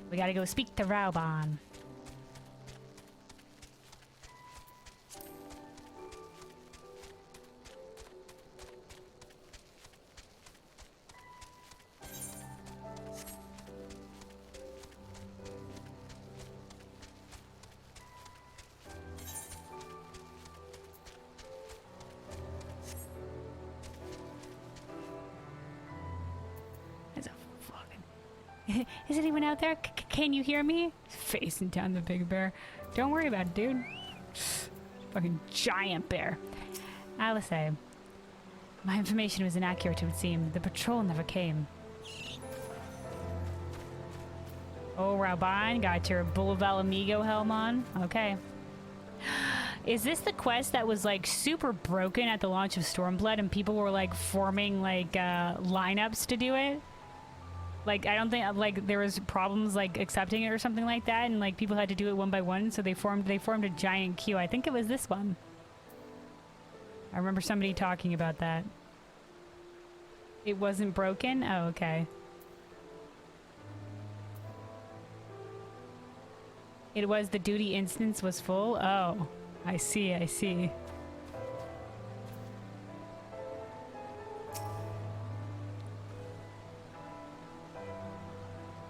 We gotta go speak to Rauban. Is anyone out there? Can you hear me? Facing down the big bear. Don't worry about it, dude. Fucking giant bear. Alice, my information was inaccurate, it would seem. The patrol never came. Oh, Rauban, got your Boulevard Amigo helm on. Okay. Is this the quest that was like super broken at the launch of Stormblood and people were like forming like lineups to do it? Like, I don't think, like, there was problems, like, accepting it or something like that, and, like, people had to do it one by one, so they formed a giant queue. I think it was this one. I remember somebody talking about that. It wasn't broken? Oh, okay. It was the duty instance was full? Oh, I see, I see.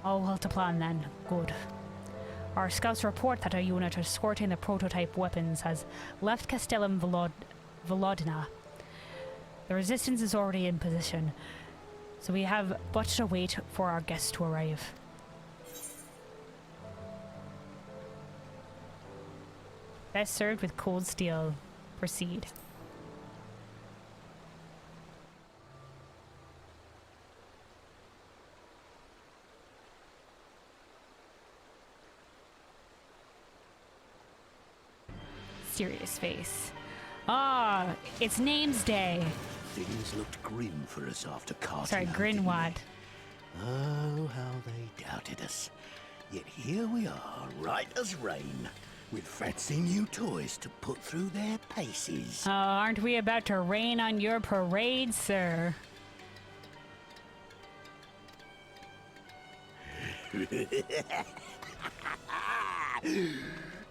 All well to plan then. Good. Our scouts report that our unit escorting the prototype weapons has left Castellum Volodina. The resistance is already in position, so we have but to wait for our guests to arrive. Best served with cold steel. Proceed. Serious face. Ah, it's Name's Day. Things looked grim for us after Carter. Sorry, grin what? Oh, how they doubted us. Yet here we are, right as rain, with fancy new toys to put through their paces. Oh, aren't we about to rain on your parade, sir?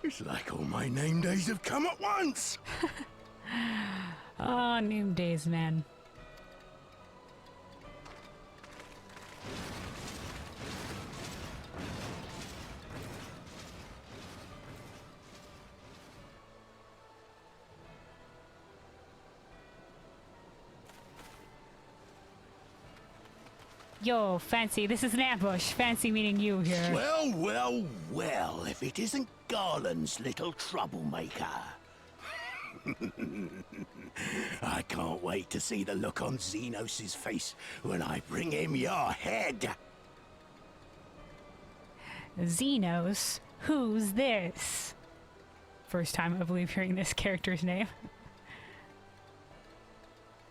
It's like all my name days have come at once. Oh, name days, man. Yo, Fancy, this is an ambush. Fancy meeting you here. Well, well, well, if it isn't Garland's little troublemaker. I can't wait to see the look on Xenos' face when I bring him your head. Xenos? Who's this? First time I believe hearing this character's name.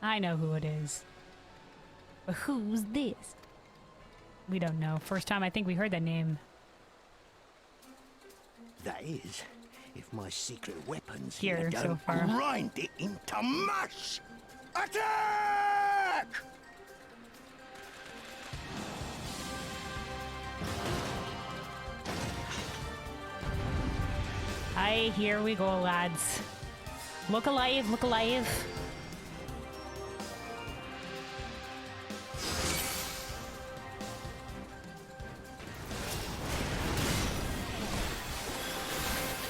I know who it is. But who's this? We don't know. First time I think we heard that name. That is, if my secret weapons Here, don't so far. grind it into mush. Attack! Aye, here we go, lads. Look alive, look alive.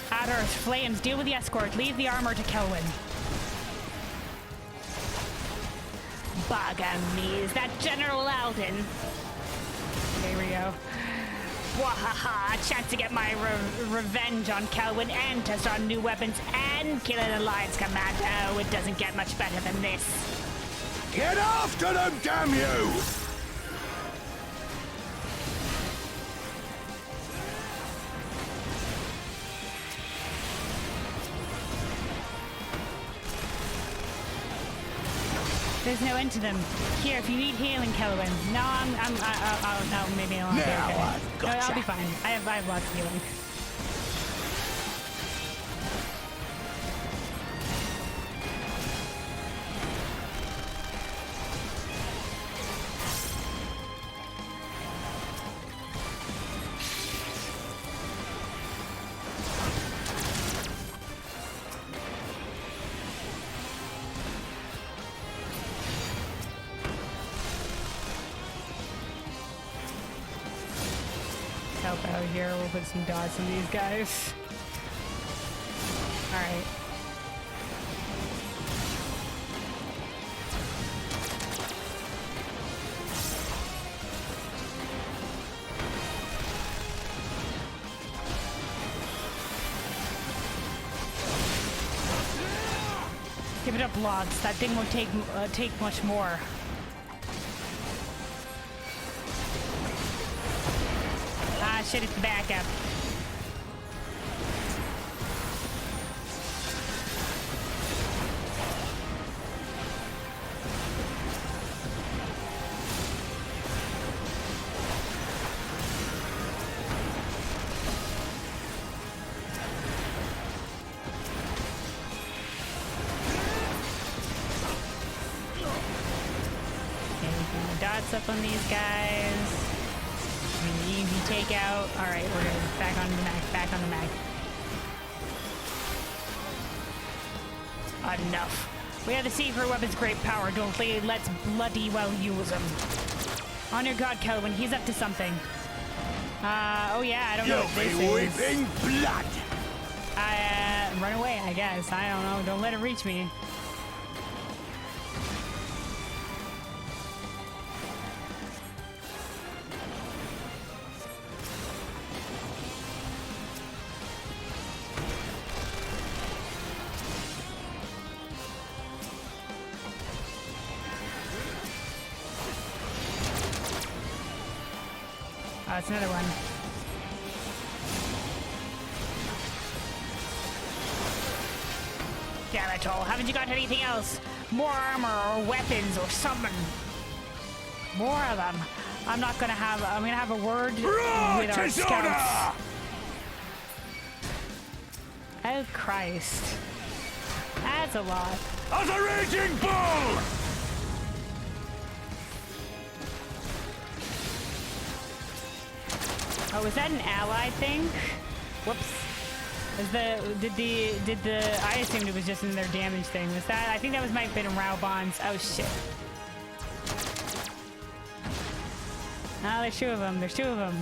At Earth, flames, deal with the escort. Leave the armor to Kelwyn. Bugger me, is that General Alden? There we go. Wahaha, a chance to get my revenge on Kelwyn and test on new weapons and kill an Alliance commander. Oh, it doesn't get much better than this. Get after them, damn you! There's no end to them. Here, if you need healing, Kelwyn. No, no, maybe I'll be okay. I've got I'll be fine. I have lots of healing. help out here. We'll put some dots on these guys. Alright. Give it up, logs. That thing won't take much more. Ah, shit, it's the backup. Up on these guys. Easy takeout. Alright, we're good. Back on the mag. Back on the mag. Enough. We have the secret weapon's great power, don't we? Let's bloody well use them. On your god, Kelvin. He's up to something. Oh yeah, I don't know what this is. You'll be weeping blood! Run away, I guess. I don't know. Don't let it reach me. Oh, it's another one. Damn it all. Haven't you got anything else? More armor or weapons or something? More of them. I'm gonna have a word with our scouts. Oh, Christ. That's a lot. As a raging bull! Oh, was that an ally thing? Whoops. I assumed it was just in their damage thing. Was that? I think that might have been Rao Bonds. Oh shit. Oh, there's two of them. There's two of them.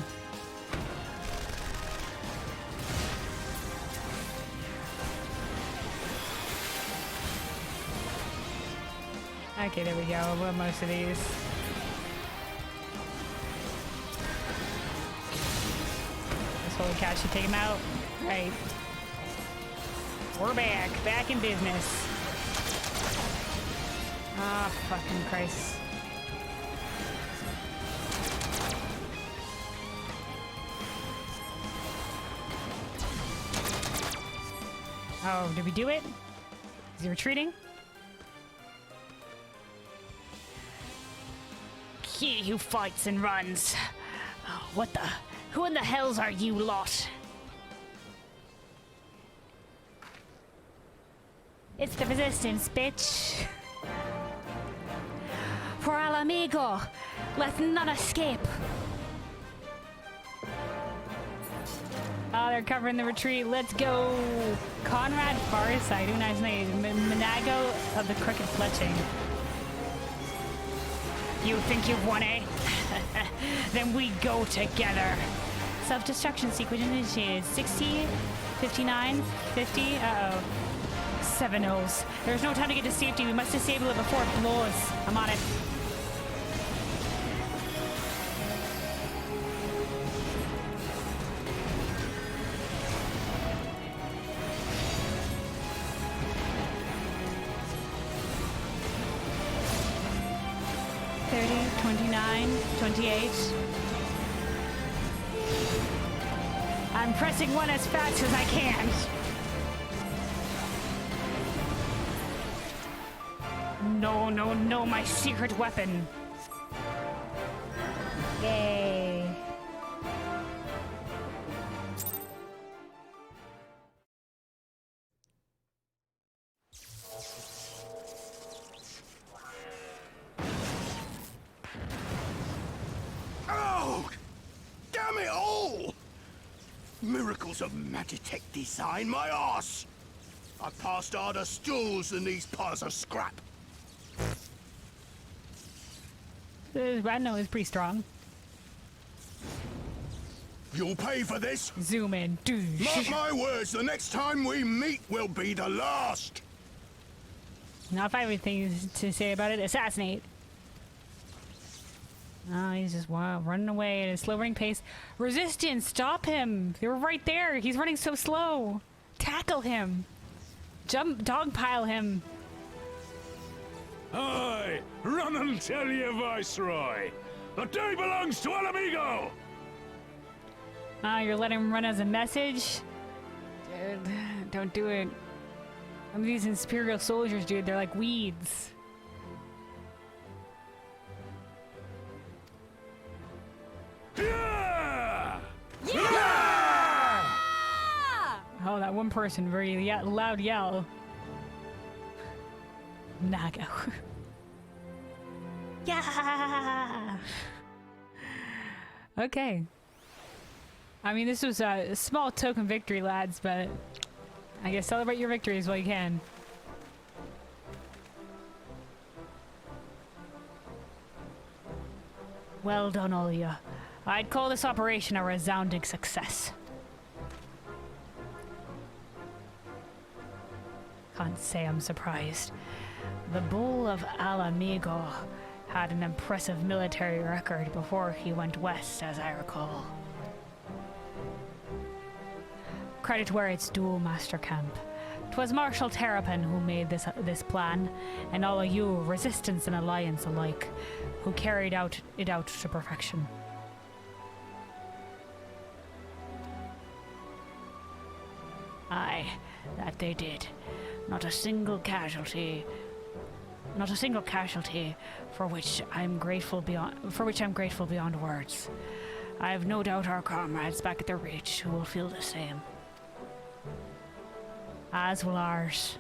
Okay, there we go. We'll have most of these. Holy cow, should take him out. Right. We're back. Back in business. Ah, oh, fucking Christ. Oh, did we do it? Is he retreating? He who fights and runs. Oh, what the? Who in the hells are you lot? It's the resistance, bitch. For al amigo, let none escape. Oh, they're covering the retreat. Let's go. Conrad Farside, who nice name. Manago of the Crooked Fletching. You think you've won, eh? Then we go together. Self-destruction sequence initiated. 60, 59, 50. Uh-oh. 7 O's. There's no time to get to safety. We must disable it before it blows. I'm on it. $30, 29, 28. I'm pressing one as fast as I can. No, no, no, my secret weapon. Yay. Oh! Damn it all! Miracles of magitek design, my arse! I've passed harder stools than these piles of scrap. The Radno is pretty strong. You'll pay for this. Zoom in. Mark my words, the next time we meet will be the last. Not if I have anything to say about it. Assassinate. Oh, he's just running away at a slow running pace. Resistance, stop him. They were right there. He's running so slow. Tackle him. Dogpile him. Aye, run and tell your viceroy. The day belongs to El Amigo. You're letting him run as a message? Dude, don't do it. Some of these imperial soldiers, dude, they're like weeds. Yeah! Yeah! Oh, that one person, very loud yell. Nago. Yeah! Okay. I mean, this was a small token victory, lads, but I guess celebrate your victories while you can. Well done, all of you. I'd call this operation a resounding success. Can't say I'm surprised. The Bull of Ala Gannha had an impressive military record before he went west, as I recall. Credit where it's due, Master Camp. 'Twas Marshal Terrapin who made this plan, and all of you, Resistance and Alliance alike, who carried it out to perfection. Aye, that they did. Not a single casualty. For which I'm grateful beyond words. I have no doubt our comrades back at the Ridge who will feel the same. As will ours.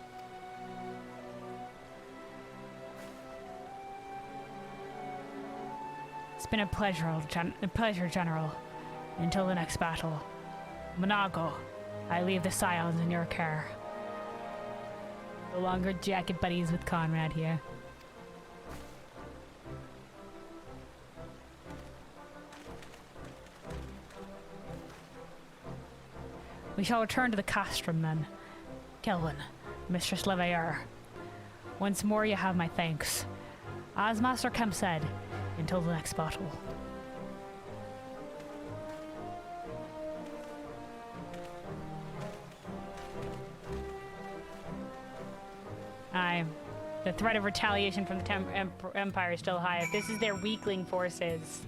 It's been a pleasure, General. Until the next battle. Monago, I leave the Scions in your care. No longer jacket buddies with Conrad here. We shall return to the castrum then. Kelvin, Mistress Leveilleur, once more you have my thanks. As Master Kemp said, until the next battle. The threat of retaliation from the Empire is still high. If this is their weakling forces.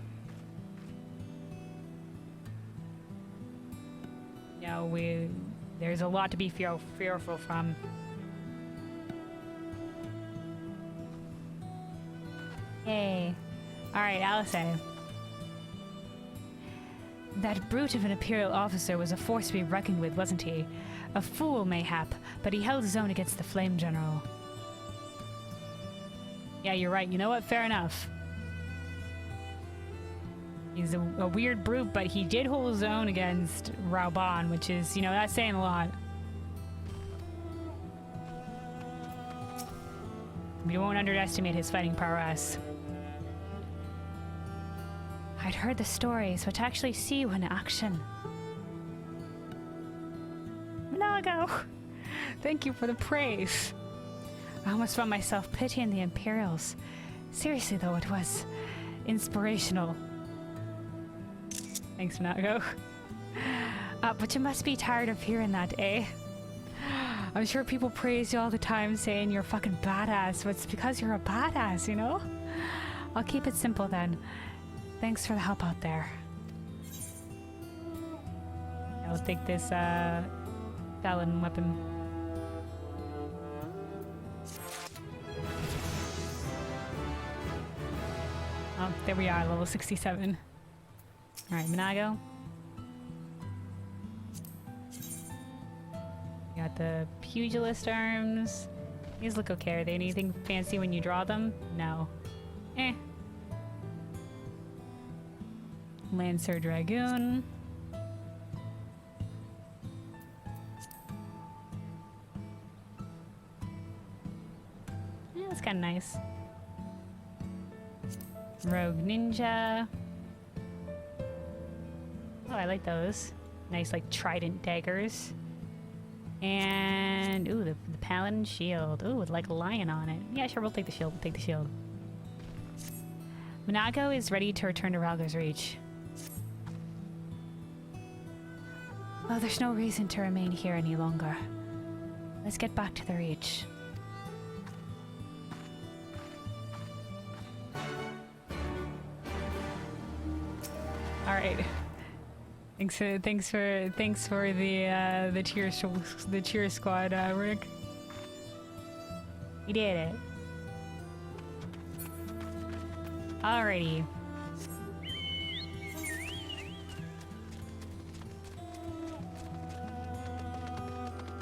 No, there's a lot to be fearful from. Hey. Alright, Alice. That brute of an Imperial officer was a force to be reckoned with, wasn't he? A fool, mayhap, but he held his own against the Flame General. Yeah, you're right. You know what? Fair enough. He's a weird brute, but he did hold his own against Rauban, which is, you know, that's saying a lot. We won't underestimate his fighting prowess. I'd heard the stories, but to actually see you in action. Nago! Thank you for the praise. I almost found myself pitying the Imperials. Seriously, though, it was inspirational. Thanks, Nago. But you must be tired of hearing that, eh? I'm sure people praise you all the time saying you're fucking badass, but it's because you're a badass, you know? I'll keep it simple then. Thanks for the help out there. I'll take this, Talon weapon. Oh, there we are, level 67. Alright, Monago. Got the pugilist arms. These look okay. Are they anything fancy when you draw them? No. Eh. Lancer Dragoon. Yeah, that's kind of nice. Rogue Ninja. Oh, I like those. Nice, like, trident daggers. And, ooh, the paladin shield. Ooh, with, like, a lion on it. Yeah, sure, we'll take the shield. We'll take the shield. Monaco is ready to return to Ralga's Reach. Well, there's no reason to remain here any longer. Let's get back to the Reach. All right. Thanks for the cheer squad, Rick. You did it. Alrighty.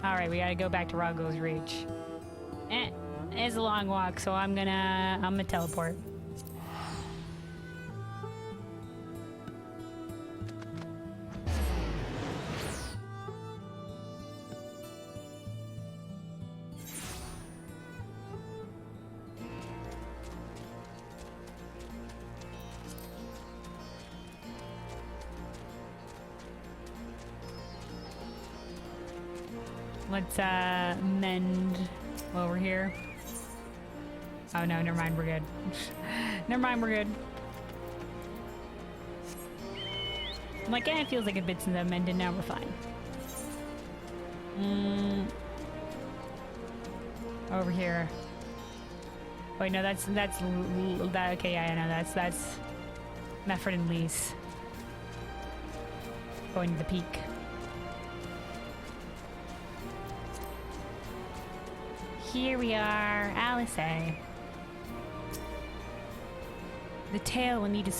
Alright, we gotta go back to Ralga's Reach. It's a long walk, so I'm gonna teleport. Let's mend while we're here. Oh no, never mind, we're good. Never mind, we're good. I'm like, it feels like a bit since I mended, now we're fine. Over here. Wait, no, that's okay, yeah, I know, that's Meffrid and Lyse. Going to the peak. Here we are, Alice. The tale will need to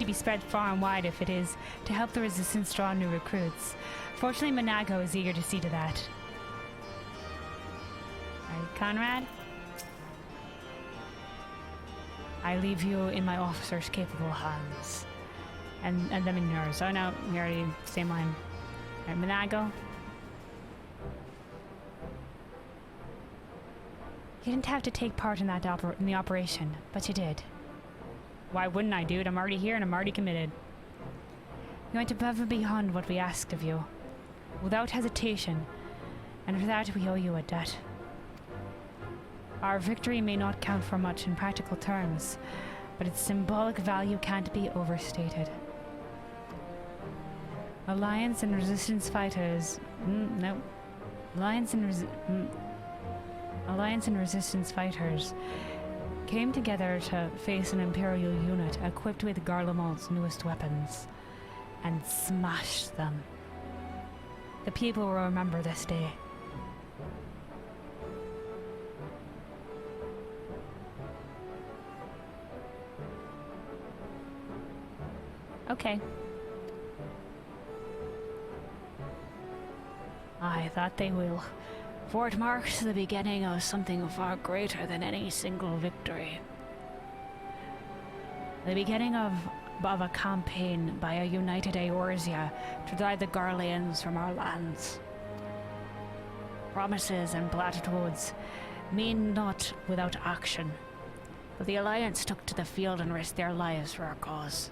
be spread far and wide if it is to help the resistance draw new recruits. Fortunately, Monaco is eager to see to that. Alright, Conrad? I leave you in my officer's capable hands. And them in yours. Oh no, we already, same line. Alright, Monaco? You didn't have to take part in that in the operation, but you did. Why wouldn't I, dude? I'm already here and I'm already committed. You went above and beyond what we asked of you, without hesitation, and for that we owe you a debt. Our victory may not count for much in practical terms, but its symbolic value can't be overstated. Alliance and resistance fighters... no. Alliance and resistance fighters came together to face an imperial unit equipped with Garlemald's newest weapons and smashed them. The people will remember this day. Okay. I thought they will. For it marks the beginning of something far greater than any single victory. The beginning of a campaign by a united Eorzea to drive the Garleans from our lands. Promises and platitudes mean naught without action, but the Alliance took to the field and risked their lives for our cause.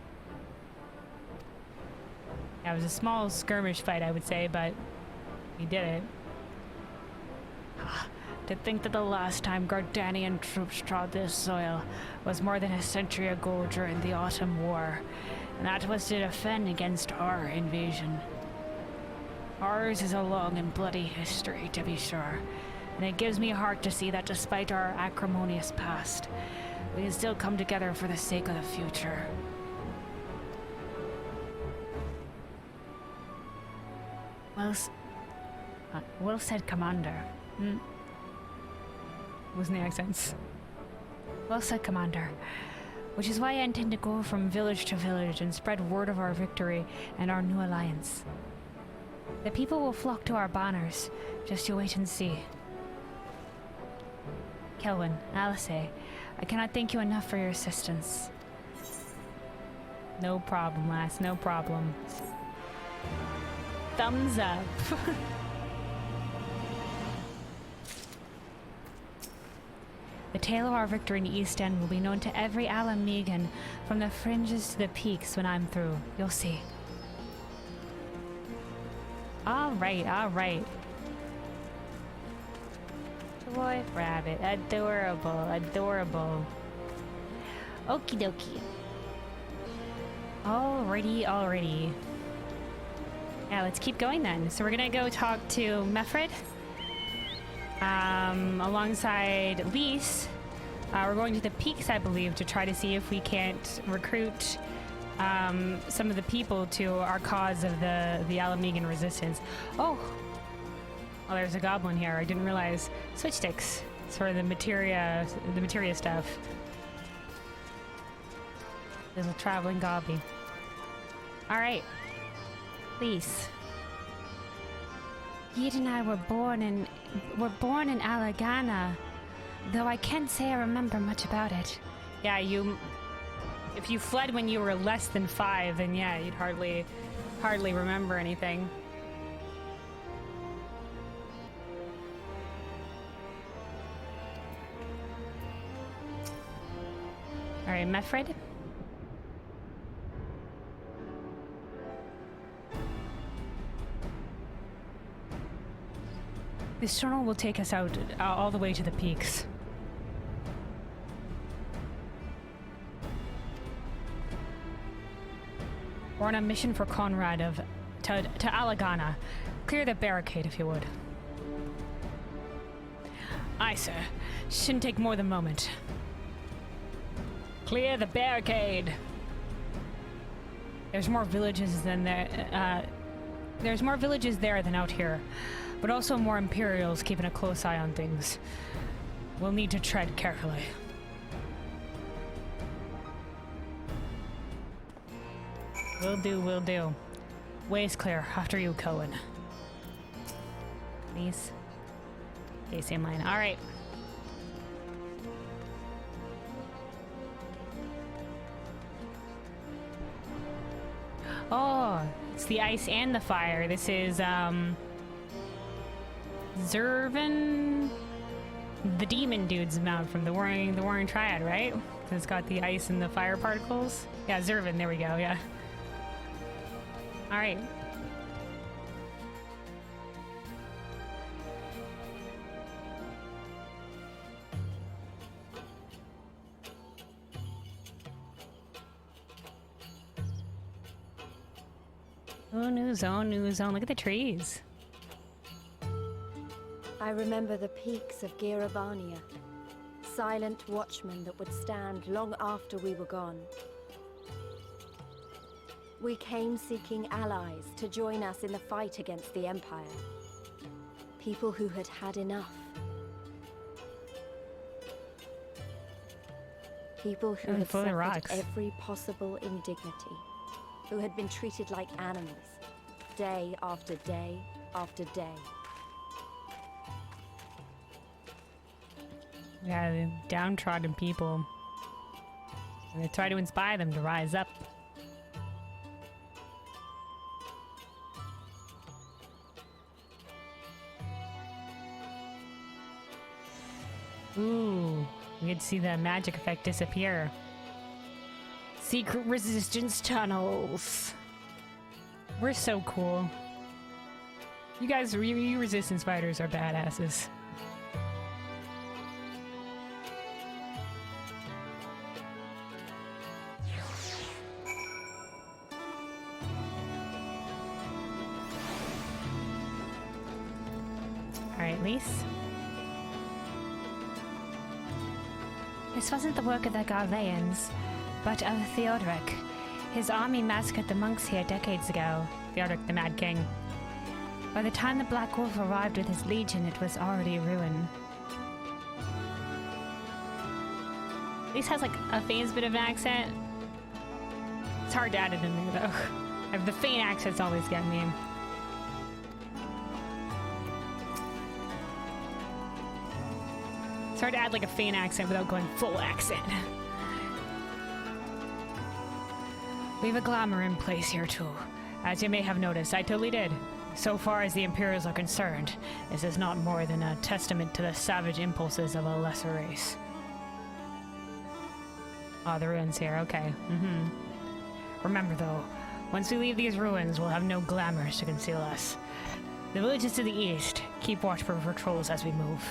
It was a small skirmish fight, I would say, but we did it. To think that the last time Gardanian troops trod this soil was more than a century ago during the Autumn War, and that was to defend against our invasion. Ours is a long and bloody history, to be sure, and it gives me heart to see that despite our acrimonious past, we can still come together for the sake of the future. Well said, Commander. Wasn't the accents. Well said, Commander. Which is why I intend to go from village to village and spread word of our victory and our new alliance. The people will flock to our banners. Just you wait and see. Kelwyn, Alice, I cannot thank you enough for your assistance. No problem, lass, no problem. Thumbs up. The tale of our victory in the East End will be known to every Ala Gannha, from the fringes to the peaks when I'm through. You'll see. All right, all right. Toy rabbit, adorable, adorable. Okie dokie. Alrighty, alrighty. Yeah, let's keep going then. So we're gonna go talk to Meffrid. Alongside Lyse. We're going to the peaks, I believe, to try to see if we can't recruit some of the people to our cause of the Ala Gannha resistance. Oh, there's a goblin here. I didn't realize. Switch sticks. It's for the materia stuff. Little traveling gobby. All right, Lyse. Yid and I were born in Ala Gannha, though I can't say I remember much about it. Yeah, if you fled when you were less than 5, then yeah, you'd hardly remember anything. All right, Meffrid. This tunnel will take us out all the way to the peaks. We're on a mission for Conrad to Ala Gannha. Clear the barricade, if you would. Aye, sir. Shouldn't take more than a moment. Clear the barricade. There's more villages than there. There's more villages there than out here, but also more imperials keeping a close eye on things. We'll need to tread carefully. Will do. Way's clear. After you, Cohen. Please. Okay, same line. All right. Oh, it's the ice and the fire. This is, Zervin, the demon dude's mount from the Warring Triad, right? So it's got the ice and the fire particles. Yeah, Zervin, there we go, yeah. All right. Oh, new zone, new zone. Look at the trees. I remember the peaks of Girabania, silent watchmen that would stand long after we were gone. We came seeking allies to join us in the fight against the Empire. People who had had enough. People who had suffered every possible indignity. Who had been treated like animals, day after day after day. Yeah, the downtrodden people. And they try to inspire them to rise up. Ooh, we could see the magic effect disappear. Secret resistance tunnels. We're so cool. You guys, you resistance fighters are badasses. All right, Lyse. This wasn't the work of the Garleans, but of Theodoric. His army massacred the monks here decades ago. Theodoric, the Mad King. By the time the Black Wolf arrived with his legion, it was already ruined. Lyse has like a faint bit of an accent. It's hard to add it in there though. The faint accents always get me. It's hard to add like a faint accent without going full accent. We have a glamour in place here too. As you may have noticed, I totally did. So far as the Imperials are concerned, this is not more than a testament to the savage impulses of a lesser race. Oh, the ruins here, okay. Remember though, Once we leave these ruins, we'll have no glamours to conceal us. The village is to the east. Keep watch for patrols as we move.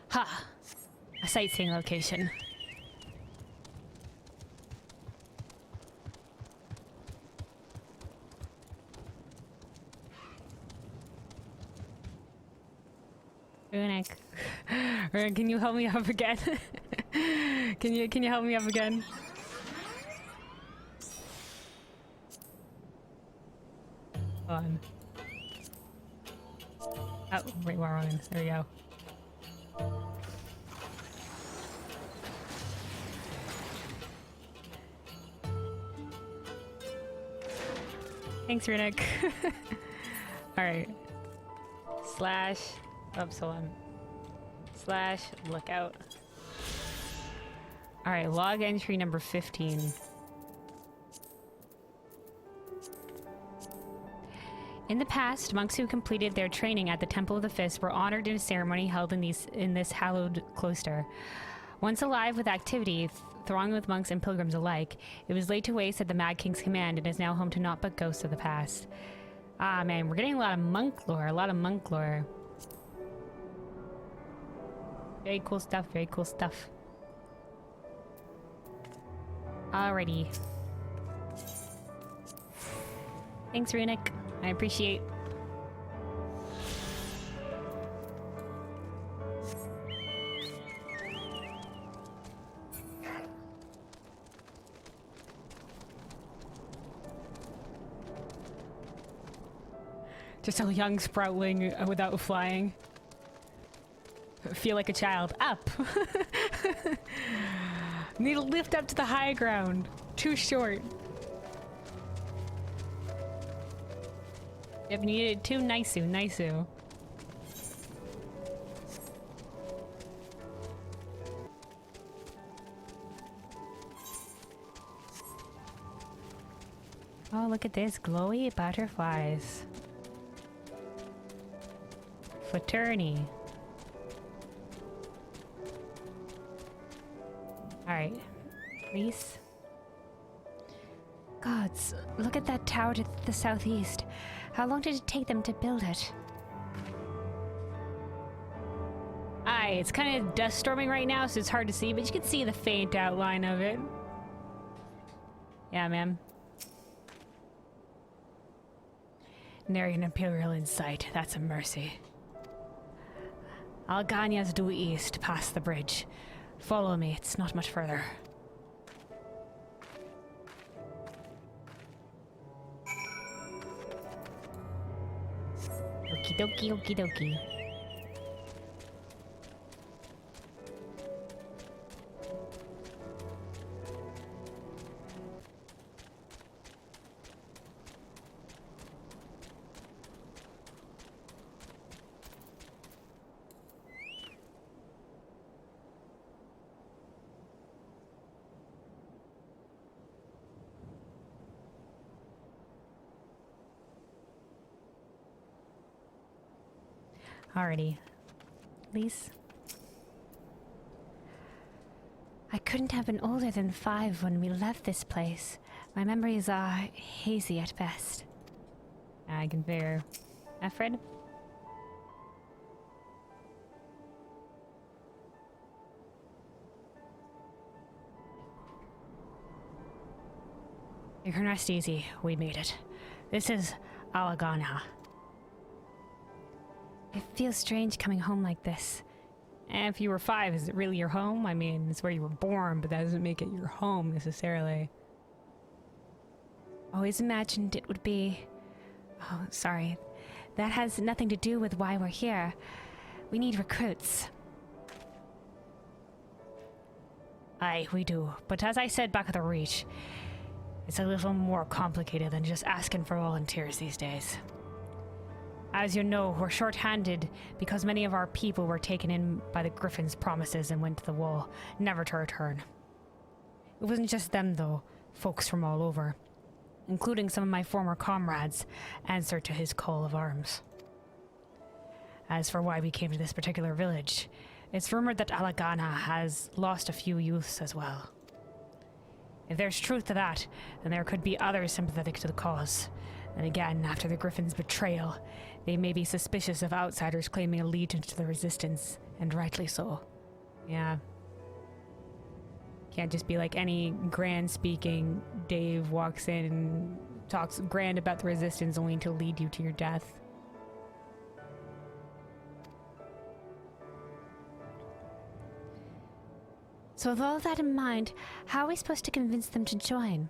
Ha! A sightseeing location. Runic. Can you help me up again? Can you help me up again? Hold on. Oh, wait, we're on. There we go. Thanks, Runic. Alright. Slash. Oops, hold on. Slash lookout. Alright, log entry number 15. In the past, monks who completed their training at the Temple of the Fist were honored in a ceremony held in this hallowed cloister. Once alive with activity, thronged with monks and pilgrims alike, it was laid to waste at the Mad King's command and is now home to naught but ghosts of the past. Ah man, we're getting a lot of monk lore, Very cool stuff, very cool stuff. Alrighty. Thanks, Runic. I appreciate. Just a young sproutling without flying. Feel like a child. Up! Need to lift up to the high ground. Too short. If needed, too nice-oo. Oh, look at this. Glowy butterflies. Fraternity. Alright. Lyse. Gods, look at that tower to the southeast. How long did it take them to build it? Aye, it's kind of dust storming right now, so it's hard to see, but you can see the faint outline of it. Yeah, man. Nary an imperial in sight. That's a mercy. Ala Gannha's due east, past the bridge. Follow me, it's not much further. Okie dokie, okie dokie. Alrighty. Lyse? I couldn't have been older than 5 when we left this place. My memories are hazy at best. I can bear. Meffrid? You can rest easy. We made it. This is Ala Gannha. It feels strange coming home like this. And if you were 5, is it really your home? I mean, it's where you were born, but that doesn't make it your home necessarily. Always imagined it would be... Oh, sorry. That has nothing to do with why we're here. We need recruits. Aye, we do. But as I said back at the Reach, it's a little more complicated than just asking for volunteers these days. As you know, we're short-handed because many of our people were taken in by the Griffin's promises and went to the wall, never to return. It wasn't just them, though. Folks from all over, including some of my former comrades, answered to his call of arms. As for why we came to this particular village, it's rumored that Ala Gannha has lost a few youths as well. If there's truth to that, then there could be others sympathetic to the cause. And again, after the Griffin's betrayal, they may be suspicious of outsiders claiming allegiance to the Resistance, and rightly so. Yeah. Can't just be like any grand speaking Dave walks in and talks grand about the Resistance only to lead you to your death. So with all of that in mind, how are we supposed to convince them to join?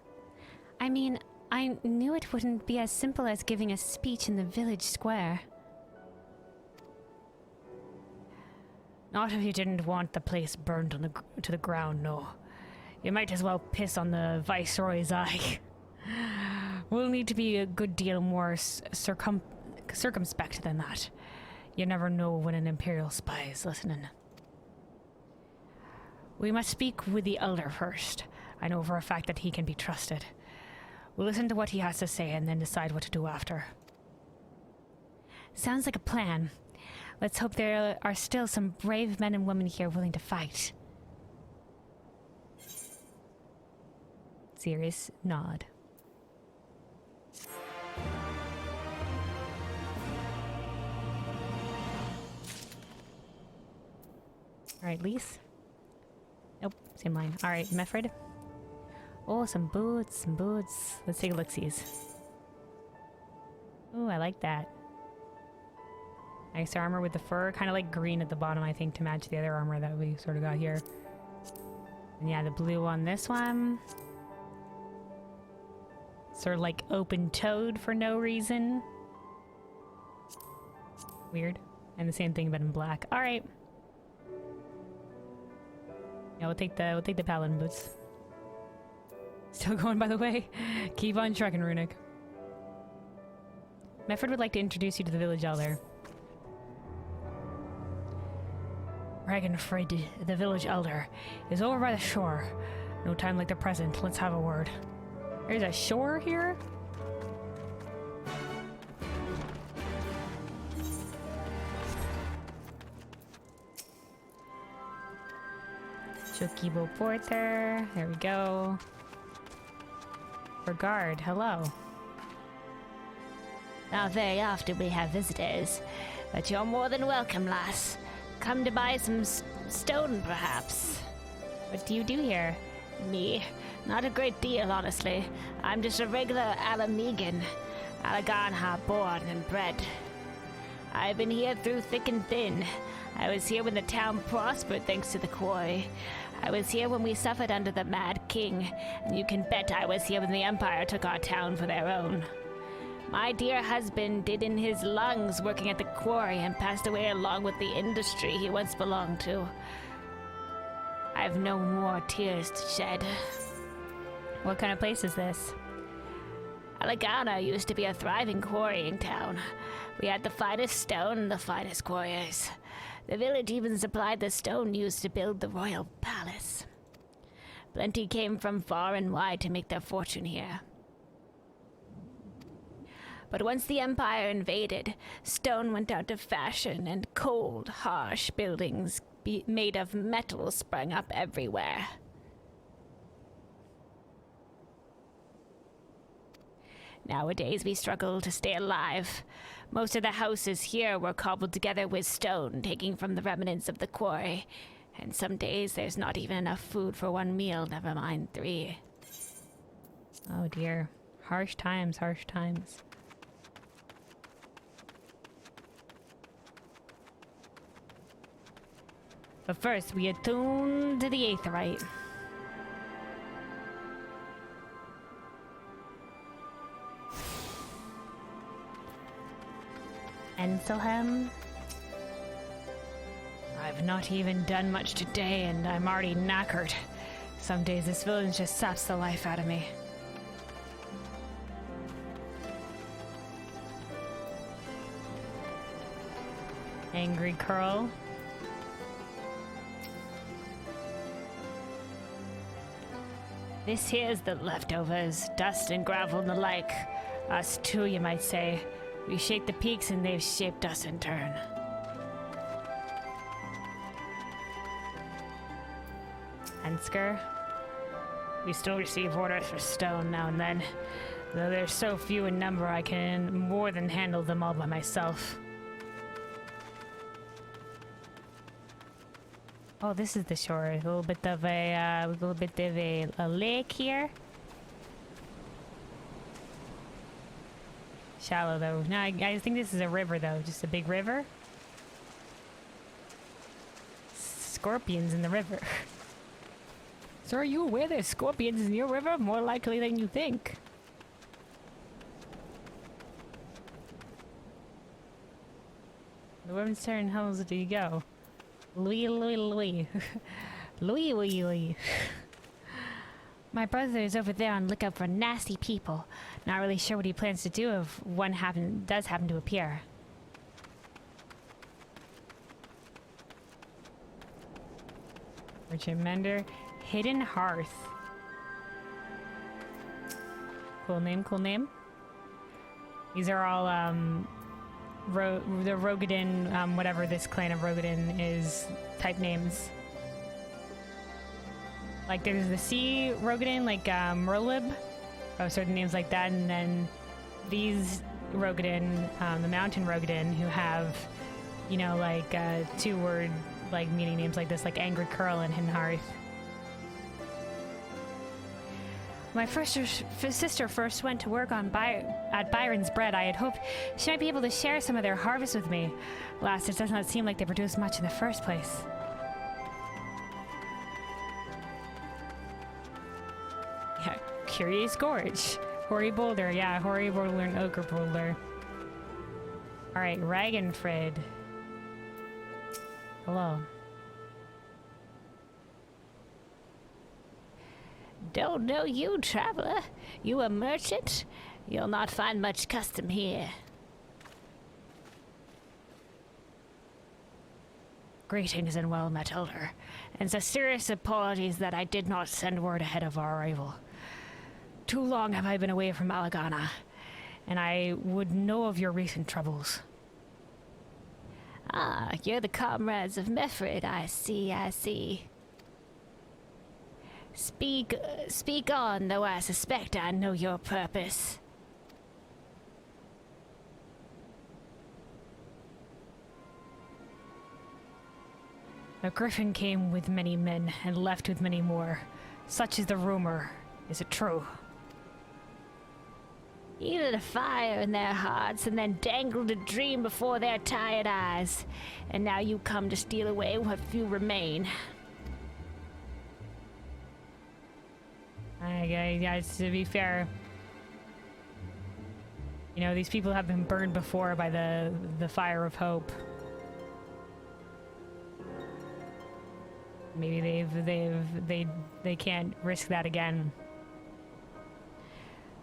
I mean, I knew it wouldn't be as simple as giving a speech in the village square. Not if you didn't want the place burned on to the ground, no. You might as well piss on the Viceroy's eye. We'll need to be a good deal more circumspect than that. You never know when an Imperial spy is listening. We must speak with the Elder first. I know for a fact that he can be trusted. We'll listen to what he has to say and then decide what to do after. Sounds like a plan. Let's hope there are still some brave men and women here willing to fight. Serious nod. Alright, Lyse. Nope, same line. Alright, Meffrid. Oh, some boots, some boots. Let's take a look-sees. Ooh, I like that. Nice armor with the fur. Kind of like green at the bottom, I think, to match the other armor that we sort of got here. And yeah, the blue on this one. Sort of like open-toed for no reason. Weird. And the same thing but in black. Alright. Yeah, we'll take the paladin boots. Still going, by the way. Keep on trucking, Runic. Meffrid would like to introduce you to the village elder. Ragnfrid, the village elder, is over by the shore. No time like the present. Let's have a word. There's a shore here? Chokibo Porter. There we go. Regard, hello. Not very often we have visitors, but you're more than welcome, lass. Come to buy some stone, perhaps. What do you do here? Me? Not a great deal, honestly. I'm just a regular Ala Gannha, born and bred. I've been here through thick and thin. I was here when the town prospered thanks to the quarry. I was here when we suffered under the Mad King, and you can bet I was here when the Empire took our town for their own. My dear husband did in his lungs working at the quarry and passed away along with the industry he once belonged to. I've no more tears to shed. What kind of place is this? Ala Gannha used to be a thriving quarrying town. We had the finest stone and the finest quarriers. The village even supplied the stone used to build the royal palace. Plenty came from far and wide to make their fortune here. But once the Empire invaded, stone went out of fashion and cold, harsh buildings made of metal sprung up everywhere. Nowadays, we struggle to stay alive. Most of the houses here were cobbled together with stone, taking from the remnants of the quarry. And some days, there's not even enough food for one meal, never mind 3. Oh dear. Harsh times, harsh times. But first, we attune to the Aetherite. Enselhem? I've not even done much today and I'm already knackered. Some days this village just saps the life out of me. Angry Curl. This here's the leftovers, dust and gravel and the like. Us too, you might say. We shaped the peaks and they've shaped us in turn. Hensker. We still receive orders for stone now and then. Though they're so few in number, I can more than handle them all by myself. Oh, this is the shore. A little bit of a lake here. Shallow though. No, I think this is a river though. Just a big river. Scorpions in the river. So are you aware there's scorpions in your river? More likely than you think. The women's turn. How do you go? Louis, Louis, Louis. Louis, Louis, Louis. My brother is over there on lookout for nasty people. Not really sure what he plans to do if one does happen to appear. Richard Mender. Hidden Hearth. Cool name, cool name. These are all, the Rogadin, whatever this clan of Rogadin is, type names. Like there's the Sea Rogadin, like Merlib, certain names like that, and then these Rogadin, the Mountain Rogadin, who have, you know, like 2-word like meaning names like this, like Angry Curl and Hidden Hearth. My sister first went to work on at Byron's Bread. I had hoped she might be able to share some of their harvest with me. Alas, it does not seem like they produced much in the first place. Yeah, Curious Gorge. Hoary Boulder, yeah, Hoary Boulder and Ochre Boulder. Alright, Ragnfrid. Hello. Don't know you, traveler. You a merchant? You'll not find much custom here. Greetings and well met, Elder. And sincerest apologies that I did not send word ahead of our arrival. Too long have I been away from Ala Gannha, and I would know of your recent troubles. Ah, you're the comrades of Meffrid. I see, I see. Speak on, though I suspect I know your purpose. A griffin came with many men and left with many more. Such is the rumor. Is it true? He lit a fire in their hearts and then dangled a dream before their tired eyes. And now you come to steal away what few remain. Guys, to be fair, you know, these people have been burned before by the fire of hope. Maybe they can't risk that again.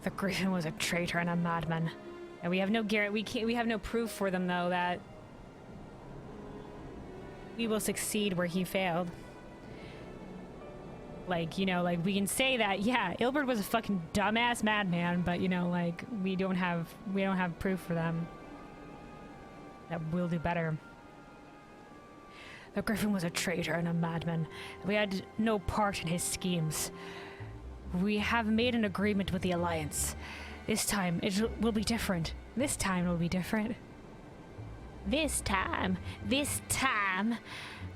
The Griffin was a traitor and a madman, and we have no we have no proof for them though that we will succeed where he failed. Like, you know, like we can say that, yeah, Ilbert was a fucking dumbass madman, but you know, like we don't have proof for them that we'll do better. The Griffin was a traitor and a madman. We had no part in his schemes. We have made an agreement with the Alliance. This time it will be different. This time it will be different. This time.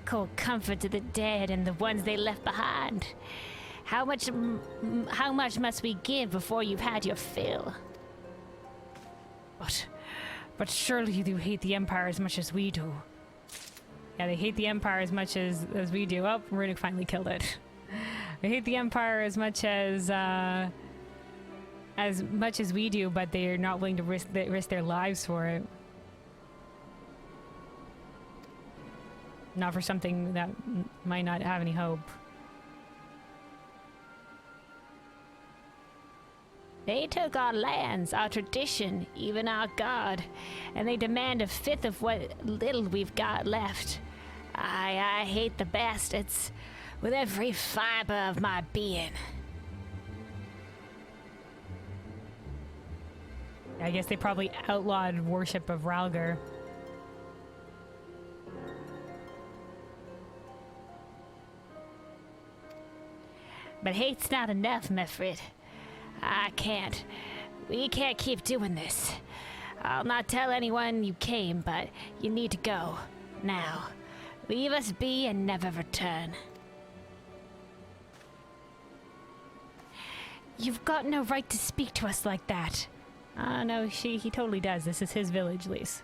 Call comfort to the dead and the ones they left behind. How much must we give before you've had your fill? But surely you do hate the Empire as much as we do. Yeah, they hate the Empire as much as we do. Oh, Runic finally killed it. They hate the Empire as much as we do, but they're not willing to risk their lives for it. Not for something that might not have any hope. They took our lands, our tradition, even our god, and they demand a fifth of what little we've got left. I hate the bastards with every fiber of my being. I guess they probably outlawed worship of Ralgar. But hate's not enough, Meffrid. I can't. We can't keep doing this. I'll not tell anyone you came, but you need to go. Now. Leave us be and never return. You've got no right to speak to us like that. No, he totally does. This is his village, Lyse.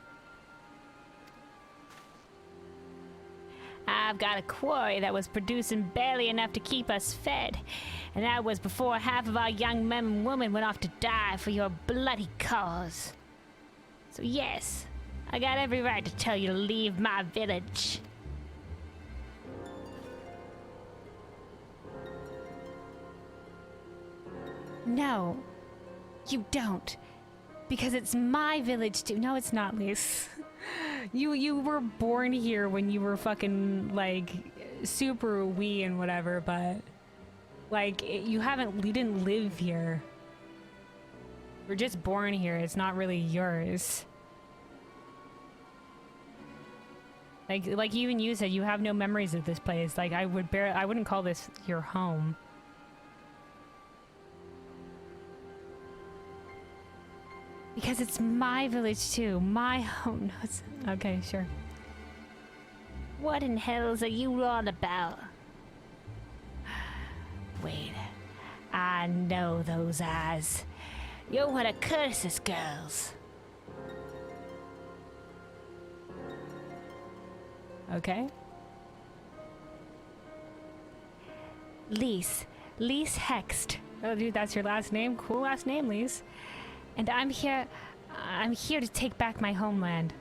I've got a quarry that was producing barely enough to keep us fed. And that was before half of our young men and women went off to die for your bloody cause. So yes, I got every right to tell you to leave my village. No, you don't. Because it's my village too. No, it's not, Lyse. You were born here when you were fucking, like, super wee and whatever, but, like, you didn't live here. You're just born here. It's not really yours. Like even you said, you have no memories of this place. Like, I wouldn't call this your home. Because it's my village too. My home. No, it's, okay, sure. What in hells are you on about? Wait. I know those eyes. You're one of Curse's girls. Okay. Lyse Hext. Oh, dude, that's your last name? Cool last name, Lyse. And I'm here to take back my homeland.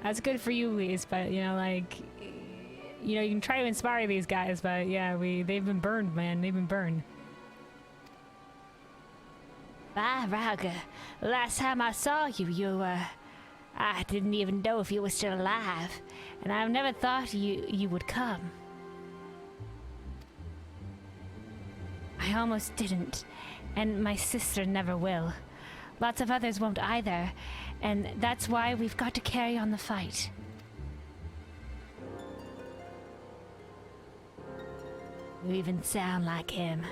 That's good for you, Lyse, but, you know, like, you know, you can try to inspire these guys, but yeah, they've been burned, man. They've been burned. By Rauga, last time I saw you I didn't even know if you were still alive, and I've never thought you would come. I almost didn't, and my sister never will. Lots of others won't either, and that's why we've got to carry on the fight. You even sound like him.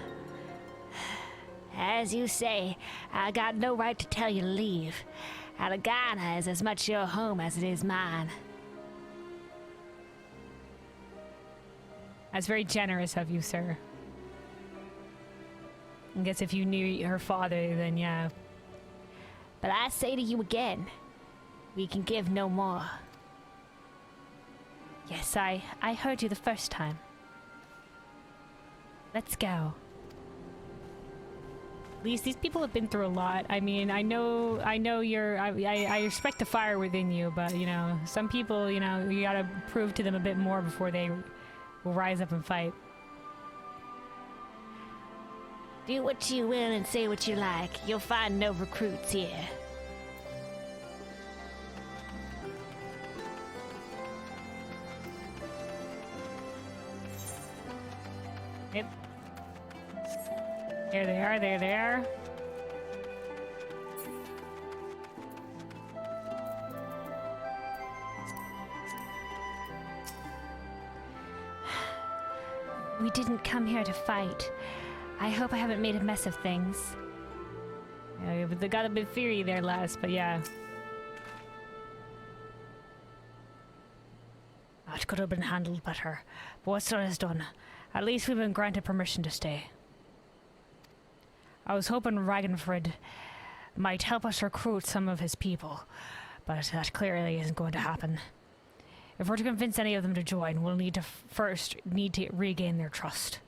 As you say, I got no right to tell you to leave. Ala Gannha is as much your home as it is mine. That's very generous of you, sir. I guess if you knew her father, then yeah. But I say to you again, we can give no more. Yes, I heard you the first time. Let's go. Lyse, these people have been through a lot. I mean, I know I respect the fire within you, but, you know, some people, you know, you gotta prove to them a bit more before they will rise up and fight. Do what you will and say what you like. You'll find no recruits here. Yep. There they are, there they are. We didn't come here to fight. I hope I haven't made a mess of things. Yeah, they got a bit fiery there last, but yeah. Oh, it could have been handled better. But what's done is done. At least we've been granted permission to stay. I was hoping Ragnfrid might help us recruit some of his people, but that clearly isn't going to happen. If we're to convince any of them to join, we'll need to first regain their trust.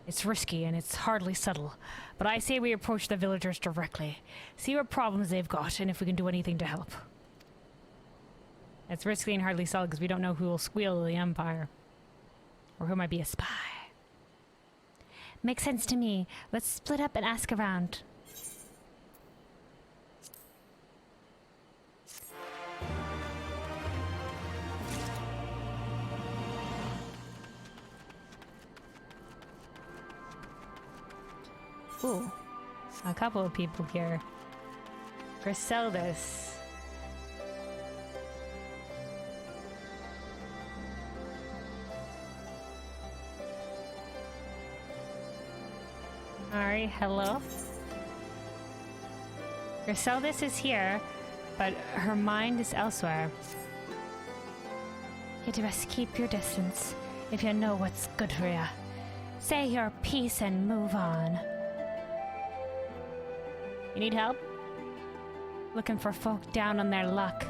It's risky and it's hardly subtle, but I say we approach the villagers directly, see what problems they've got, and if we can do anything to help. It's risky and hardly subtle because we don't know who will squeal the Empire. Or who might be a spy. Makes sense to me. Let's split up and ask around. Ooh, a couple of people here. Griseldis. Alright, hello. Griseldis is here, but her mind is elsewhere. You'd best keep your distance if you know what's good for you. Say your piece and move on. You need help? Looking for folk down on their luck.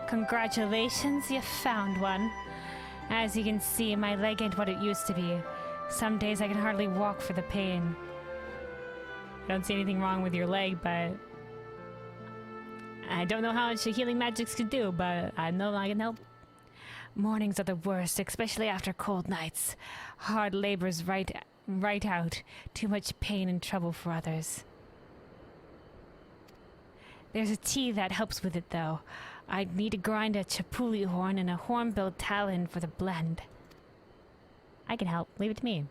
Congratulations, you found one. As you can see, my leg ain't what it used to be. Some days I can hardly walk for the pain. I don't see anything wrong with your leg, but I don't know how much healing magics could do, but I know I can help. Mornings are the worst, especially after cold nights. Hard labor's right out. Too much pain and trouble for others. There's a tea that helps with it, though. I'd need to grind a chapuli horn and a hornbill talon for the blend. I can help. Leave it to me.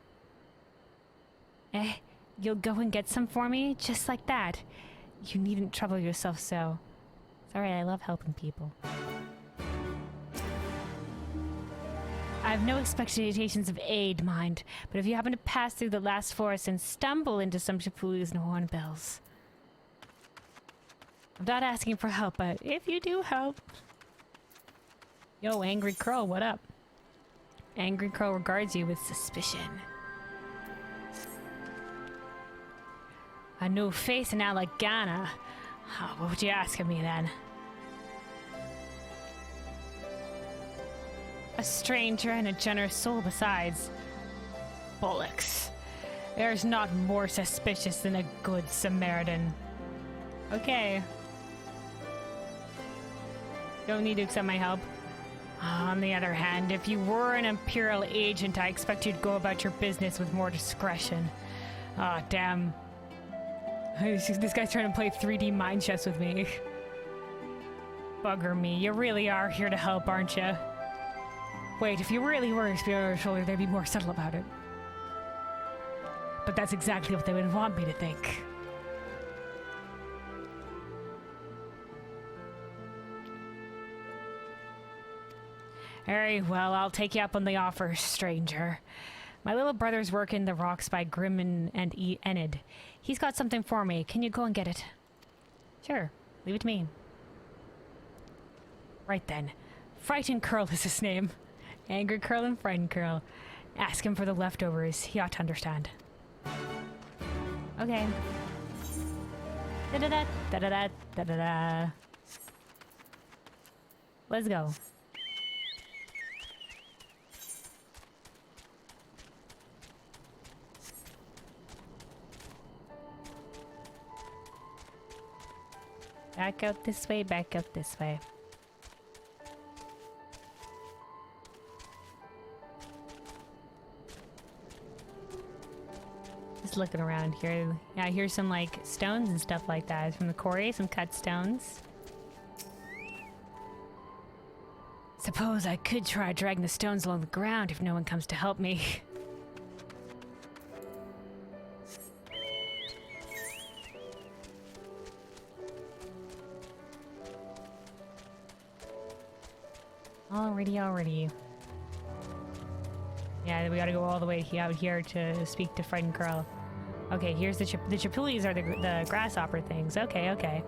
You'll go and get some for me? Just like that? You needn't trouble yourself so. It's alright, I love helping people. I have no expectations of aid, mind, but if you happen to pass through the last forest and stumble into some chapulis and hornbills. I'm not asking for help, but if you do help. Yo, Angry Crow, what up? Angry Crow regards you with suspicion. A new face in Ala Gannha. What would you ask of me then? A stranger and a generous soul besides. Bollocks. There's not more suspicious than a good Samaritan. Okay. Don't need to accept my help. On the other hand, if you were an Imperial agent, I expect you'd go about your business with more discretion. Ah, damn. This guy's trying to play 3D mind chess with me. Bugger me, you really are here to help, aren't you? Wait, if you really were a spear on your shoulder, they'd be more subtle about it. But that's exactly what they would want me to think. Very well, I'll take you up on the offer, stranger. My little brother's working the rocks by Grim and Enid. He's got something for me. Can you go and get it? Sure. Leave it to me. Right then. Frightened Curl is his name. Angry Curl and Frightened Curl. Ask him for the leftovers. He ought to understand. Okay. Da-da-da, da-da-da, da-da-da. Let's go. Back out this way, back out this way. Just looking around here. Yeah, here's some like stones and stuff like that from the quarry, some cut stones. Suppose I could try dragging the stones along the ground if no one comes to help me. Alrighty. Yeah, we gotta go all the way out here to speak to Frightened Curl. Okay, here's the chapulis are the grasshopper things. Okay.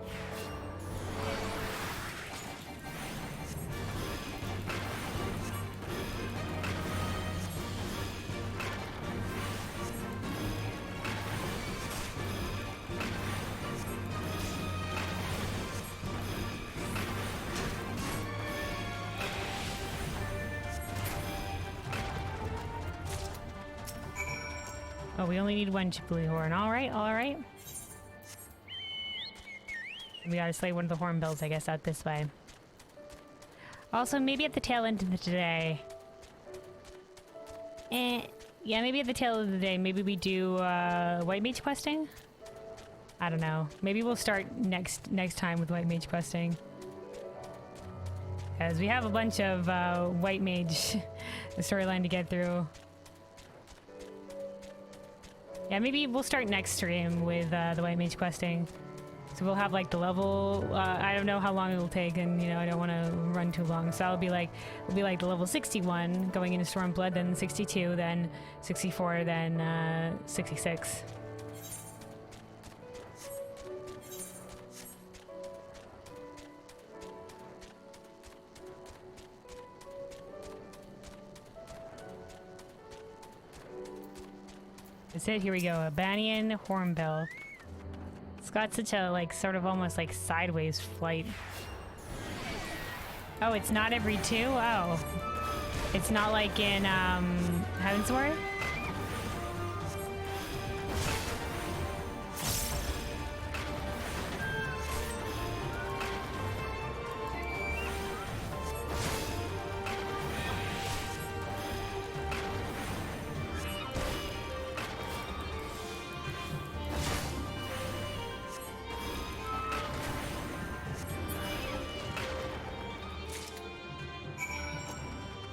Oh, we only need one chapuli horn. Alright. We gotta slay one of the hornbills, I guess, out this way. Also, maybe at the tail end of the day. Yeah, maybe at the tail of the day, maybe we do White Mage questing? I don't know. Maybe we'll start next time with White Mage questing. Because we have a bunch of White Mage storyline to get through. Yeah, maybe we'll start next stream with the White Mage questing. So we'll have like the level, I don't know how long it will take, and you know, I don't want to run too long. So it'll be like the level 61 going into Stormblood, then 62, then 64, then 66. That's it. Here we go. A Banyan Hornbill. It's got such a, like, sort of almost like sideways flight. Oh, it's not every 2? Oh. It's not like in, Heavensward?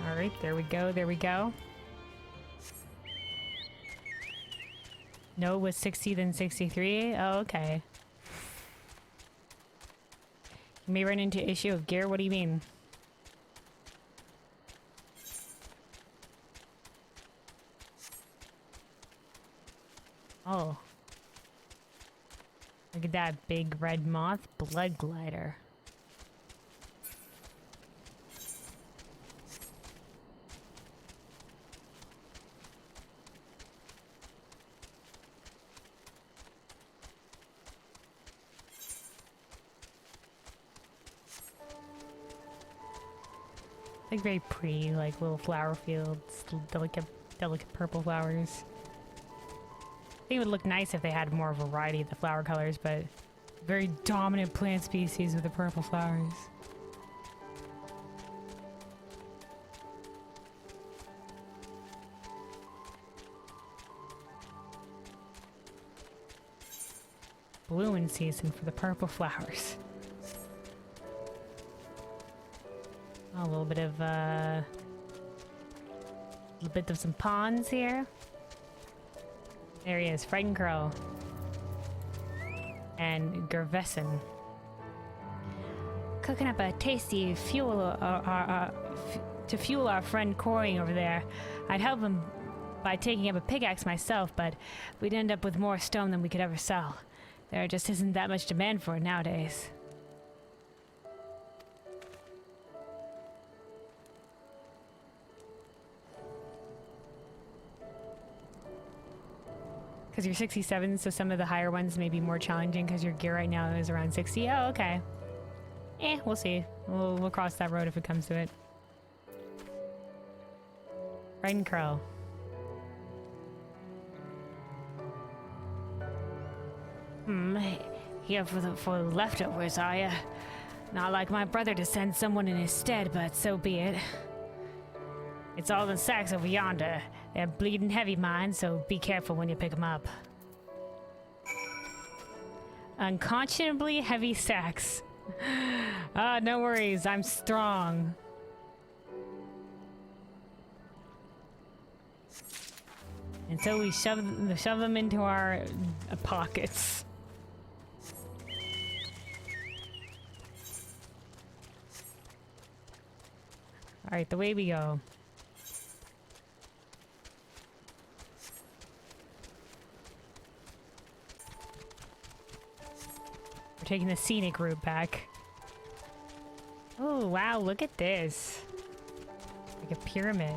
Alright, there we go, there we go. No, it was 60 then 63? Oh, okay. You may run into issue of gear, what do you mean? Oh. Look at that big red moth blood glider. Like very pretty, like little flower fields, delicate purple flowers. I think it would look nice if they had more variety of the flower colors, but very dominant plant species with the purple flowers. Blooming season for the purple flowers. A little bit of some ponds here. There he is, Frightened Crow. And Gerveson. Cooking up a tasty fuel to fuel our friend Coring over there. I'd help him by taking up a pickaxe myself, but we'd end up with more stone than we could ever sell. There just isn't that much demand for it nowadays. Because you're 67, so some of the higher ones may be more challenging because your gear right now is around 60. Oh, okay. We'll see. We'll cross that road if it comes to it. Frightened Crow. Here for the leftovers, are ya? Not like my brother to send someone in his stead, but so be it. It's all in sacks over yonder. They're bleeding heavy, mine, so be careful when you pick them up. Unconscionably heavy sacks. No worries, I'm strong. And so we shove them into our pockets. Alright, the way we go. We're taking the scenic route back. Oh, wow, look at this. Like a pyramid.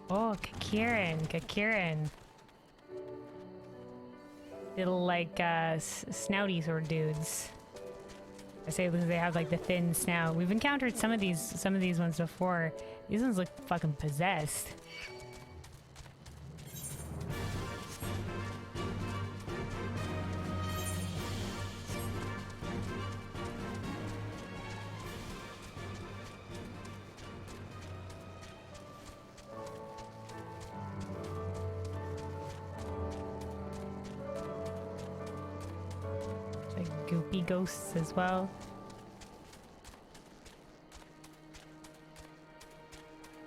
Oh, Kakirin. Little, like, snouty sort of dudes. I say because they have, like, the thin snout. We've encountered some of these ones before. These ones look fucking possessed. Like goopy ghosts as well.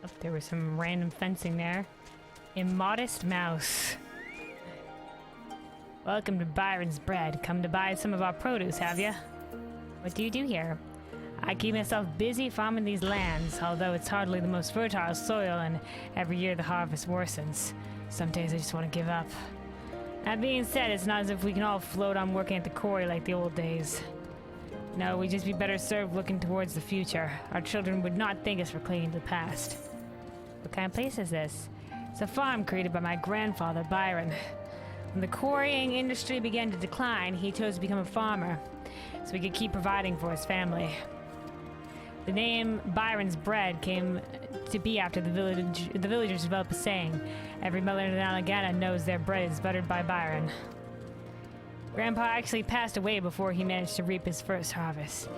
Oh, there was some random fencing there. Immodest mouse. Welcome to Byron's Bread. Come to buy some of our produce, have ya? What do you do here? I keep myself busy farming these lands, although it's hardly the most fertile soil, and every year the harvest worsens. Some days I just want to give up. That being said, it's not as if we can all float on working at the quarry like the old days. No, we'd just be better served looking towards the future. Our children would not thank us for clinging to the past. What kind of place is this? It's a farm created by my grandfather, Byron. When the quarrying industry began to decline, he chose to become a farmer, so he could keep providing for his family. The name Byron's Bread came to be after the villagers developed a saying, every mother in Ala Gannha knows their bread is buttered by Byron. Grandpa actually passed away before he managed to reap his first harvest.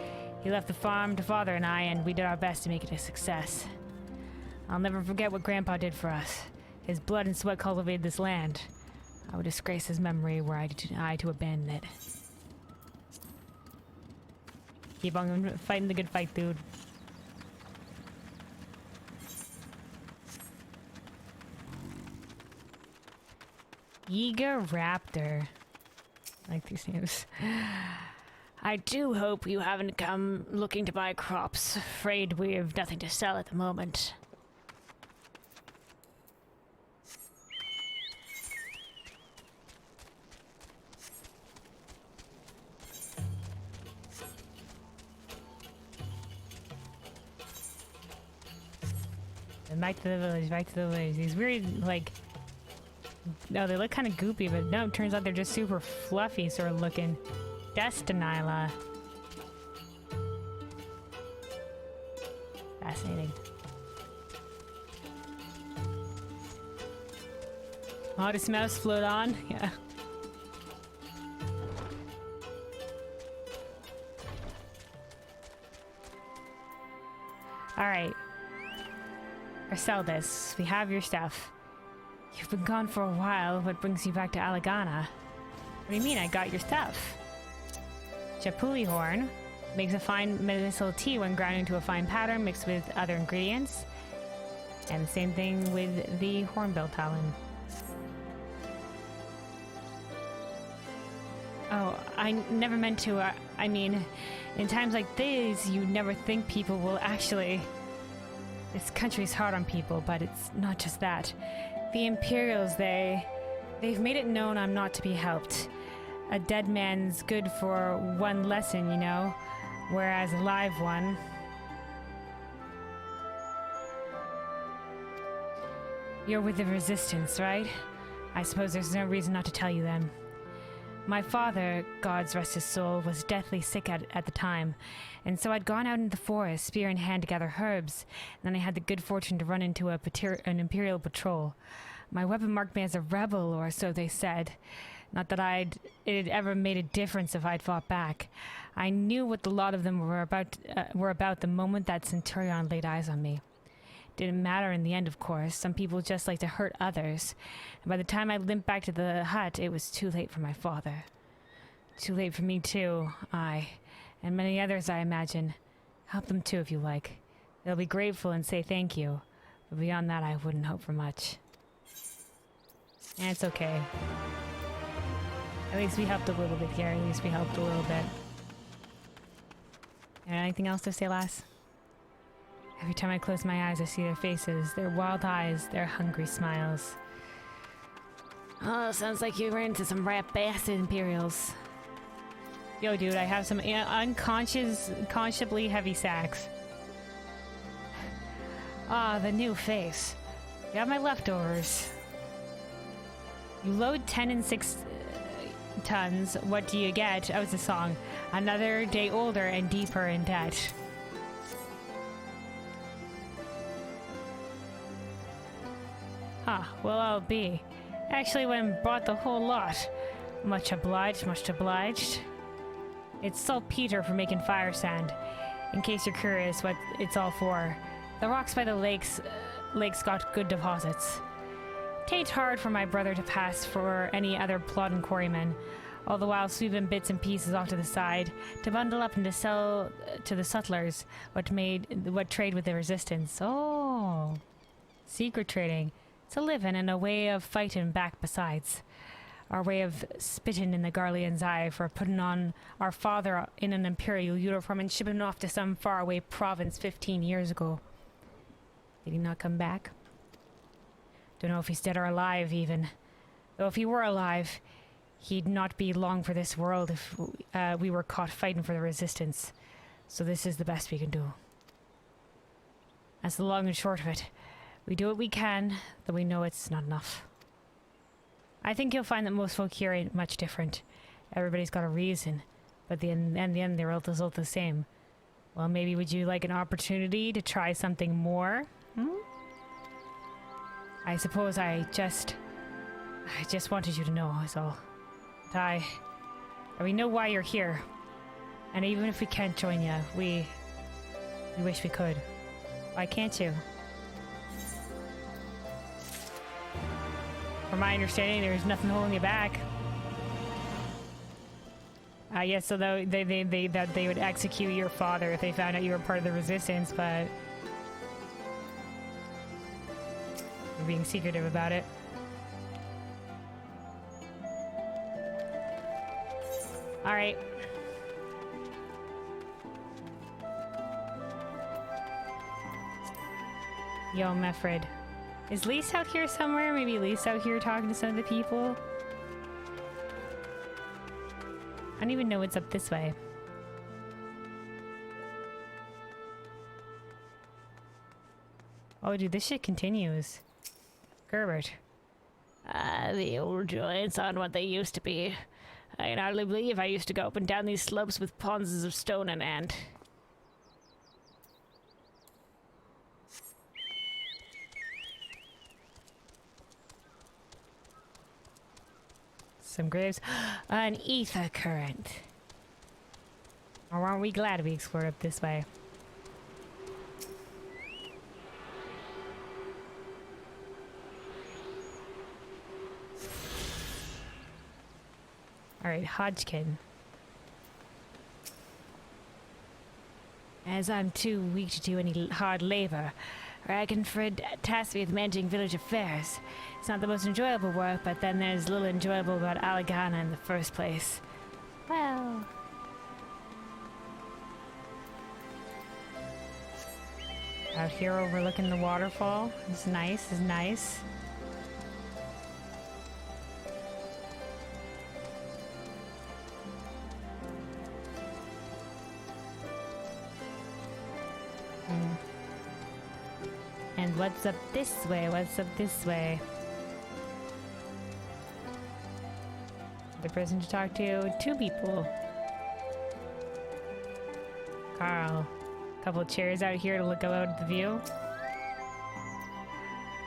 He left the farm to Father and I, and we did our best to make it a success. I'll never forget what Grandpa did for us. His blood and sweat cultivated this land. I would disgrace his memory were I to abandon it. Keep on fighting the good fight, dude. Yiga Raptor. I like these names. I do hope you haven't come looking to buy crops. Afraid we have nothing to sell at the moment. And back to the village, back to the village. These weird, like... No, they look kind of goopy, but no, it turns out they're just super fluffy sort of looking. Destinila. Fascinating. Oh, does mouse float on? Yeah. Alright. Or sell this. We have your stuff. You've been gone for a while. What brings you back to Ala Gannha? What do you mean I got your stuff? Chapuli horn makes a fine medicinal tea when ground into a fine powder mixed with other ingredients. And the same thing with the hornbill talon. Oh, I never meant to. I mean, in times like these, you never think people will actually... This country's hard on people, but it's not just that. The imperials, they've made it known I'm not to be helped. A dead man's good for one lesson, you know, whereas a live one... You're with the resistance, right? I suppose there's no reason not to tell you then. My father, God's rest his soul, was deathly sick at the time, and so I'd gone out into the forest, spear in hand, to gather herbs, and then I had the good fortune to run into an imperial patrol. My weapon marked me as a rebel, or so they said. Not that it had ever made a difference if I'd fought back. I knew what the lot of them were about the moment that Centurion laid eyes on me. Didn't matter in the end, of course. Some people just like to hurt others. And by the time I limped back to the hut, it was too late for my father. Too late for me, too. And many others, I imagine. Help them, too, if you like. They'll be grateful and say thank you. But beyond that, I wouldn't hope for much. And it's okay. At least we helped a little bit here. At least we helped a little bit. Anything else to say, lass? Every time I close my eyes, I see their faces, their wild eyes, their hungry smiles. Oh, sounds like you ran into some rat bastard imperials. Yo, dude, I have some unconsciously heavy sacks. Ah, the new face. Got my leftovers. You load 10 and 6 tons. What do you get? Oh, it's a song. Another day older and deeper in debt. Well, I'll be. Actually went and bought the whole lot. Much obliged, much obliged. It's saltpeter for making fire sand. In case you're curious what it's all for. The rocks by the lakes got good deposits. Tain't hard for my brother to pass for any other plodding quarryman, all the while sweeping bits and pieces off to the side to bundle up and to sell to the sutlers what trade with the resistance. Oh, secret trading. It's a living and a way of fighting back besides. Our way of spitting in the Garlean's eye for putting on our father in an imperial uniform and shipping him off to some faraway province 15 years ago. Did he not come back? Don't know if he's dead or alive even. Though if he were alive, he'd not be long for this world if we were caught fighting for the resistance. So this is the best we can do. That's the long and short of it. We do what we can, though we know it's not enough. I think you'll find that most folk here ain't much different. Everybody's got a reason, but in the end they're all the same. Well, maybe would you like an opportunity to try something more? I suppose I just wanted you to know, is all. We know why you're here. And even if we can't join you, we wish we could. Why can't you? From my understanding, there's nothing holding you back. Yes, so they would execute your father if they found out you were part of the resistance, but you're being secretive about it. All right. Yo, Meffrid. Is Lyse out here somewhere? Maybe Lyse out here talking to some of the people? I don't even know what's up this way. Oh, dude, this shit continues. Gerbert. The old joints aren't what they used to be. I can hardly believe I used to go up and down these slopes with ponds of stone and ant. Some graves. An ether current. Or aren't we glad we explored up this way? Alright, Hodgkin. As I'm too weak to do any hard labor, Ragnfrid tasked me with managing village affairs. It's not the most enjoyable work, but then there's little enjoyable about Ala Gannha in the first place. Well... Out here overlooking the waterfall. It's nice, it's nice. And what's up this way? What's up this way? The person to talk to? Two people. Carl. A couple of chairs out here to look out at the view.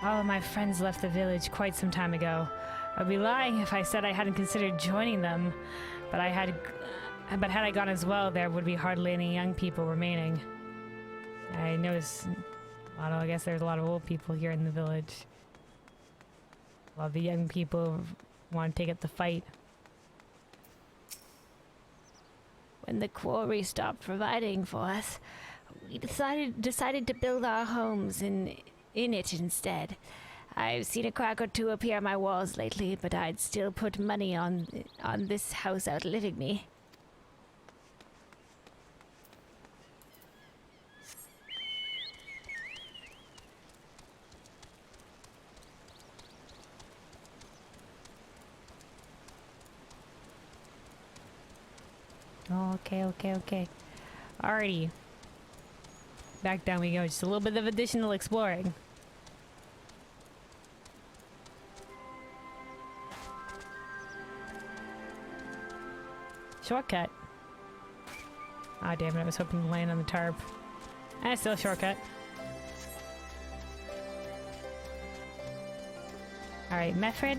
All of my friends left the village quite some time ago. I'd be lying if I said I hadn't considered joining them, but had I gone as well, there would be hardly any young people remaining. I noticed I guess there's a lot of old people here in the village. A lot of the young people want to take up the fight. When the quarry stopped providing for us, we decided to build our homes in it instead. I've seen a crack or two appear on my walls lately, but I'd still put money on this house outliving me. Okay. Alrighty. Back down we go. Just a little bit of additional exploring. Shortcut. Ah, damn it. I was hoping to land on the tarp. Still a shortcut. Alright, Meffrid.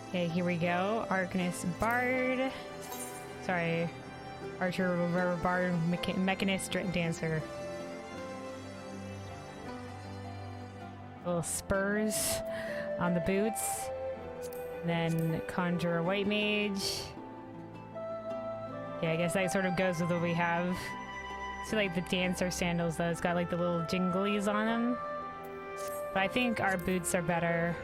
Okay, here we go. Arcanist Bard. Sorry. Archer, Bard, Mechanist, Dancer. Little spurs on the boots. Then Conjurer White Mage. Yeah, I guess that sort of goes with what we have. So like the Dancer sandals though, it's got like the little jinglies on them. But I think our boots are better.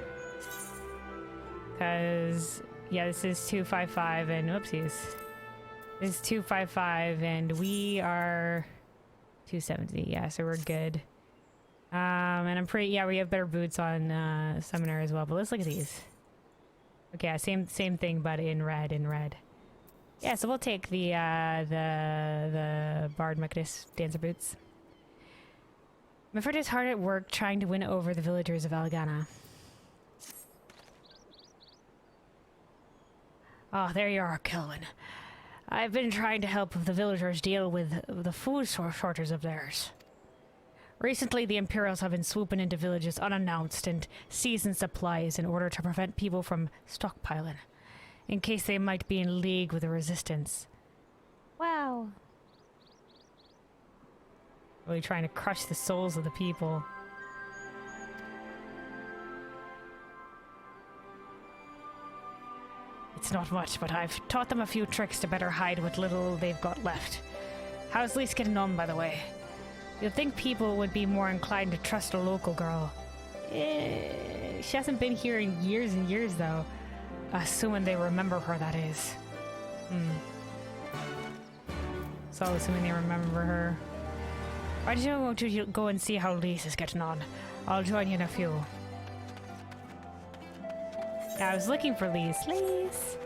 Because, yeah, this is 255 and, whoopsies. This is 255 and we are 270, yeah, so we're good. And I'm pretty, yeah, we have better boots on Summoner as well, but let's look at these. Okay, yeah, same thing, but in red. Yeah, so we'll take the Bard Mechanist Dancer boots. Meffrid is hard at work trying to win over the villagers of Ala Gannha. Oh, there you are, Kelvin. I've been trying to help the villagers deal with the food shortages of theirs. Recently, the imperials have been swooping into villages unannounced and seizing supplies in order to prevent people from stockpiling, in case they might be in league with the resistance. Wow. Really trying to crush the souls of the people. It's not much, but I've taught them a few tricks to better hide what little they've got left. How's Lyse getting on, by the way? You'd think people would be more inclined to trust a local girl. She hasn't been here in years and years, though. Assuming they remember her, that is. So assuming they remember her. Why don't you want to go and see how Lyse is getting on? I'll join you in a few. Yeah, I was looking for Lyse. Lyse!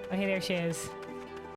Okay, there she is.